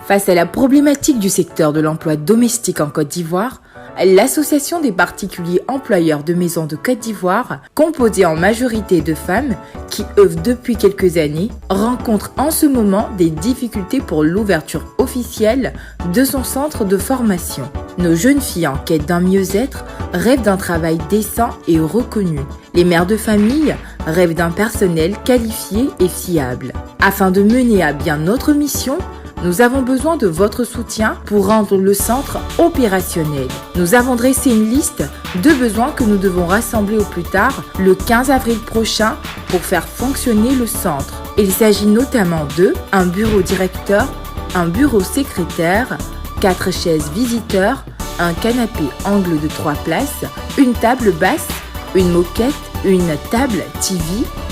Face à la problématique du secteur de l'emploi domestique en Côte d'Ivoire, l'Association des particuliers employeurs de maisons de Côte d'Ivoire, composée en majorité de femmes qui œuvrent depuis quelques années, rencontre en ce moment des difficultés pour l'ouverture officielle de son centre de formation. Nos jeunes filles en quête d'un mieux-être rêvent d'un travail décent et reconnu. Les mères de famille rêvent d'un personnel qualifié et fiable. Afin de mener à bien notre mission, nous avons besoin de votre soutien pour rendre le centre opérationnel. Nous avons dressé une liste de besoins que nous devons rassembler au plus tard le 15 avril prochain pour faire fonctionner le centre. Il s'agit notamment de un bureau directeur, un bureau secrétaire, 4 chaises visiteurs, un canapé angle de 3 places, une table basse, une moquette, une table TV,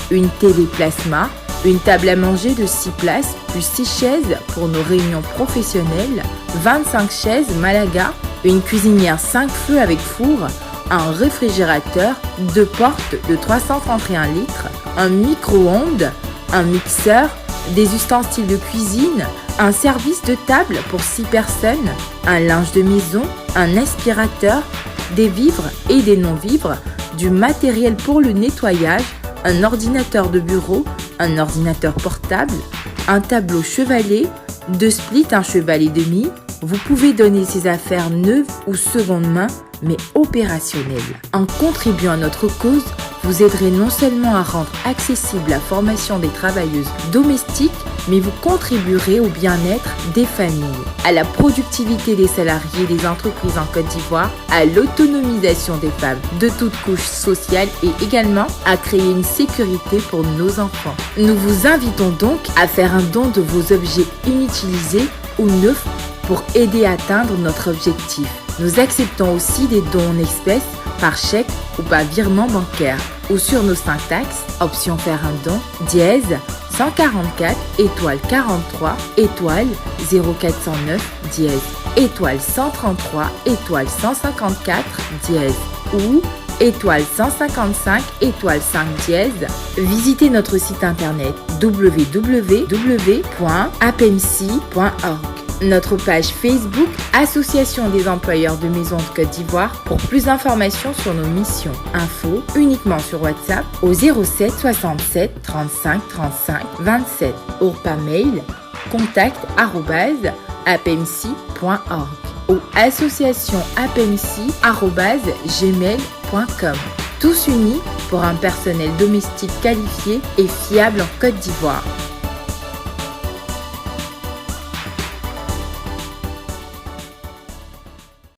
une télé plasma, une table à manger de 6 places, plus 6 chaises pour nos réunions professionnelles, 25 chaises Malaga, une cuisinière 5 feux avec four, un réfrigérateur, 2 portes de 331 litres, un micro-ondes, un mixeur, des ustensiles de cuisine, un service de table pour 6 personnes, un linge de maison, un aspirateur, des vivres et des non-vivres, du matériel pour le nettoyage, un ordinateur de bureau, un ordinateur portable, un tableau chevalet, 2 splits, un cheval et demi. Vous pouvez donner ces affaires neuves ou seconde main, mais opérationnelles. En contribuant à notre cause, vous aiderez non seulement à rendre accessible la formation des travailleuses domestiques, mais vous contribuerez au bien-être des familles, à la productivité des salariés des entreprises en Côte d'Ivoire, à l'autonomisation des femmes de toutes couches sociales et également à créer une sécurité pour nos enfants. Nous vous invitons donc à faire un don de vos objets inutilisés ou neufs pour aider à atteindre notre objectif. Nous acceptons aussi des dons en espèces par chèque ou par virement bancaire ou sur nos syntaxes, option faire un don, dièse 144 étoile 43 étoile 0409 dièse étoile 133 étoile 154 dièse ou étoile 155 étoile 5 dièse. Visitez notre site internet www.apmc.org. Notre page Facebook Association des employeurs de maisons de Côte d'Ivoire pour plus d'informations sur nos missions. Info uniquement sur WhatsApp au 07 67 35 35 27 ou par mail contact@apmc.org ou associationapmc@gmail.com. Tous unis pour un personnel domestique qualifié et fiable en Côte d'Ivoire.